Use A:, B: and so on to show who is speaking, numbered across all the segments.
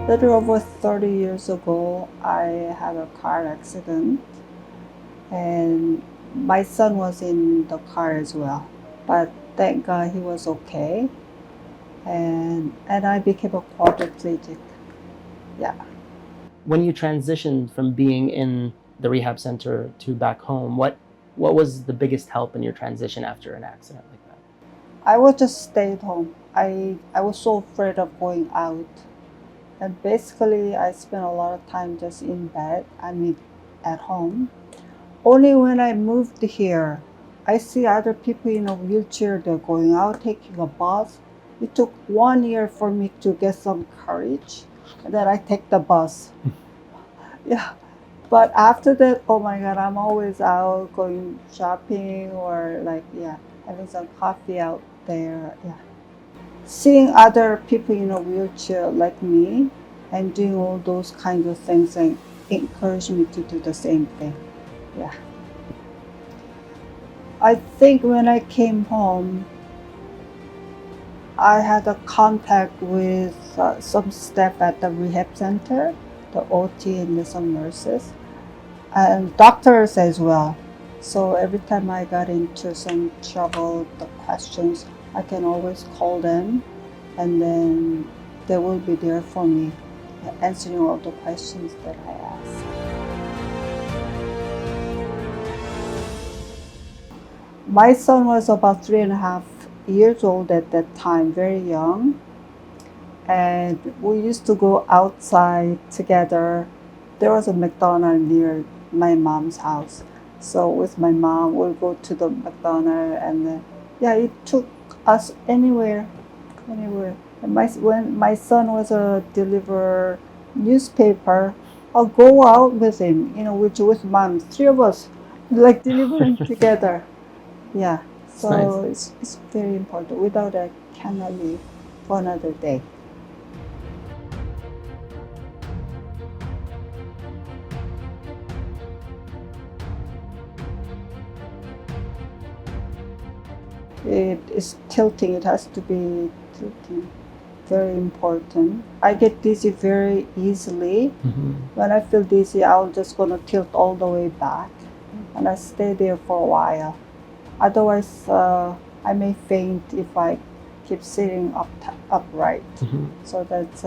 A: Little over 30 years ago, I had a car accident, and my son was in the car as well. But thank God he was okay, and I became a quadriplegic. Yeah.
B: When you transitioned from being in the rehab center to back home, what was the biggest help in your transition after an accident like that?
A: I would just stay at home. I was so afraid of going out. And basically, I spent a lot of time just in bed, I mean, at home. Only when I moved here, I see other people in a wheelchair, they're going out, taking a bus. It took 1 year for me to get some courage, and then I take the bus. Yeah. But after that, oh my God, I'm always out going shopping or like, yeah, having some coffee out there. Yeah. Seeing other people in a wheelchair like me and doing all those kinds of things and encourage me to do the same thing. Yeah. I think when I came home, I had a contact with some staff at the rehab center, the OT and some nurses, and doctors as well. So every time I got into some trouble, the questions, I can always call them, and then they will be there for me, answering all the questions that I ask. My son was about 3.5 years old at that time, very young, and we used to go outside together. There was a McDonald's near my mom's house. So with my mom, we'll go to the McDonald's, and yeah, it took us anywhere, anywhere. And when my son was a deliver newspaper, I'll go out with him, with mom, three of us, like delivering together. Yeah.
B: It's nice.
A: So it's very important. Without that, I cannot live for another day. It is tilting. It has to be tilting. Very important. I get dizzy very easily. When I feel dizzy, I'll just gonna tilt all the way back, and I stay there for a while. Otherwise, I may faint if I keep sitting upright. So that's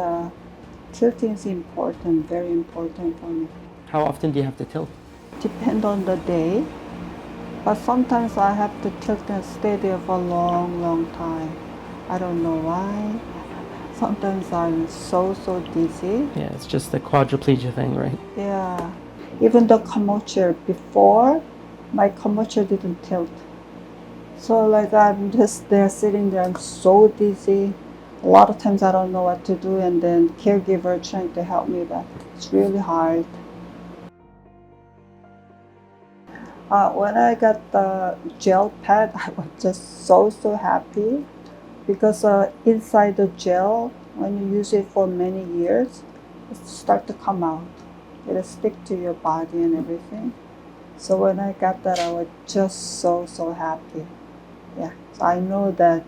A: tilting is important, very important for me.
B: How often do you have to tilt?
A: Depend on the day, but sometimes I have to tilt and stay there for a long, long time. I don't know why. Sometimes I'm so dizzy.
B: Yeah, it's just the quadriplegia thing, right?
A: Yeah. Even the commotion before, my commotion didn't tilt. So like I'm just there sitting there, I'm so dizzy. A lot of times I don't know what to do, and then caregiver trying to help me, but it's really hard. When I got the gel pad, I was just so happy because inside the gel, when you use it for many years, it start to come out. It'll stick to your body and everything. So when I got that, I was just so happy. Yeah, so I know that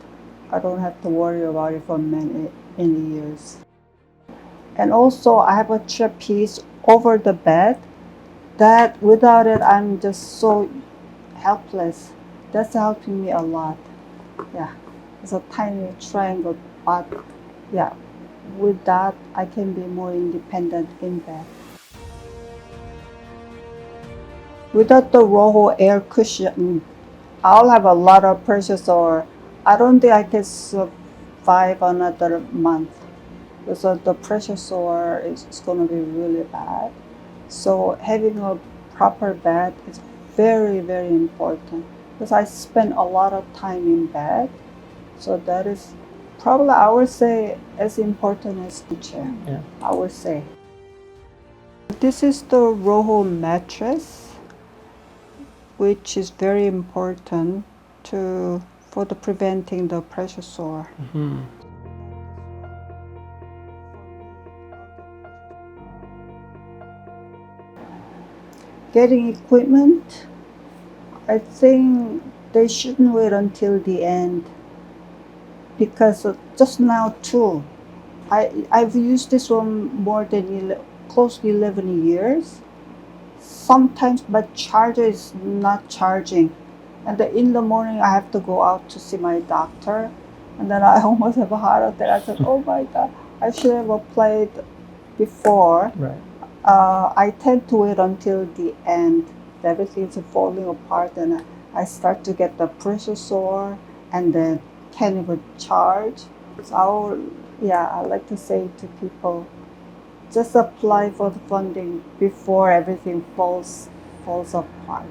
A: I don't have to worry about it for many years. And also, I have a trapeze over the bed. That without it, I'm just so helpless. That's helping me a lot. Yeah, it's a tiny triangle, but yeah, with that, I can be more independent in bed. Without the Roho air cushion, I'll have a lot of pressure sore. I don't think I can survive another month. So the pressure sore is going to be really bad. So having a proper bed is very important because I spend a lot of time in bed. So that is probably, I would say, as important as the chair.
B: Yeah.
A: I would say. This is the Roho mattress, which is very important for the preventing the pressure sore. Getting equipment, I think they shouldn't wait until the end because just now too, I've used this one more than close to 11 years. Sometimes my charger is not charging, and then in the morning I have to go out to see my doctor, and then I almost have a heart attack. I said, "Oh my God, I should have applied before."
B: Right.
A: I tend to wait until the end. Everything's falling apart, and I start to get the pressure sore, and then can't even charge. So yeah, I like to say to people, just apply for the funding before everything falls apart.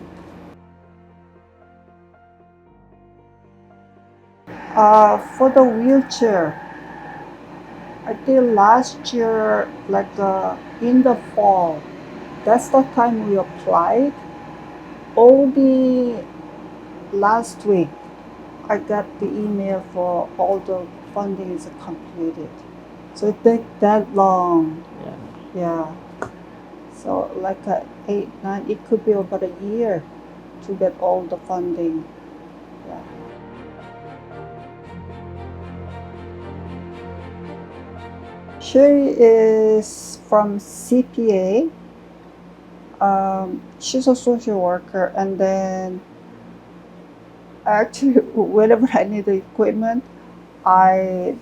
A: For the wheelchair, I think last year, like in the fall, that's the time we applied. Only last week, I got the email for all the funding is completed. So it took that long.
B: Yeah.
A: Yeah. So like 8, 9, it could be about a year to get all the funding. Yeah. Sherry is from CPA. She's a social worker, and then actually, whenever I need the equipment, I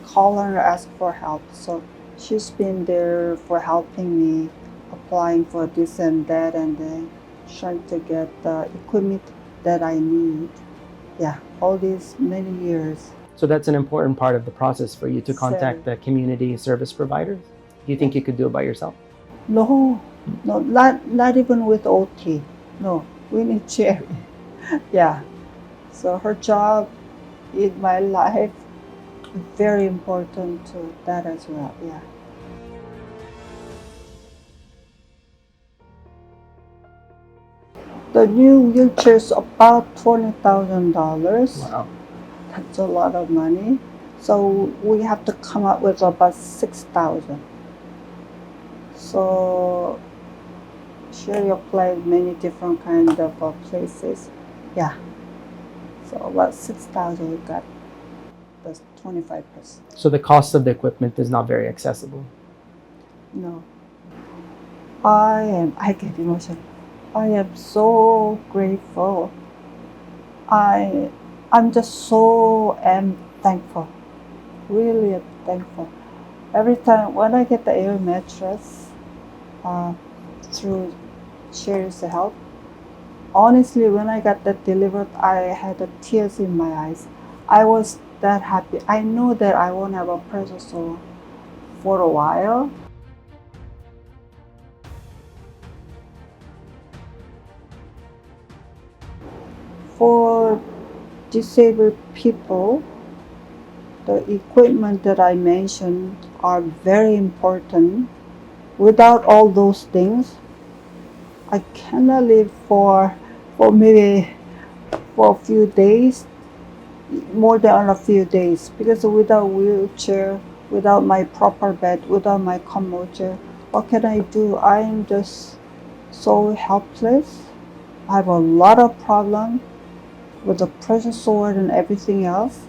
A: call her and ask for help. So she's been there for helping me applying for this and that, and then trying to get the equipment that I need. Yeah, all these many years.
B: So that's an important part of the process for you to contact the community service providers. Do you think you could do it by yourself?
A: No, no, not even with OT. No, we need Cherry. Yeah. So her job in my life very important to that as well. Yeah. The new wheelchair is about $20,000.
B: Wow.
A: That's a lot of money. So we have to come up with about 6,000. So she applied many different kind of places. Yeah. So about 6,000 we got. That's 25%.
B: So the cost of the equipment is not very accessible.
A: No. I get emotional. I am so grateful. I I'm just so am thankful. Really am thankful. Every time when I get the air mattress uh, through Sherry's help, honestly, when I got that delivered, I had the tears in my eyes. I was that happy. I know that I won't have a pressure sore for a while. For disabled people, the equipment that I mentioned are very important. Without all those things, I cannot live for maybe for a few days, more than a few days, because without wheelchair, without my proper bed, without my commotion, what can I do? I am just so helpless. I have a lot of problem with the pressure sword and everything else,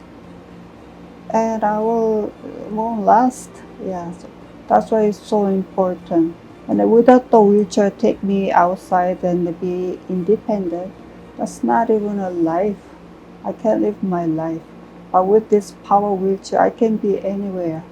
A: and I will won't last. Yeah, so that's why it's so important. And without the wheelchair, take me outside and be independent. That's not even a life. I can't live my life. But with this power wheelchair, I can be anywhere.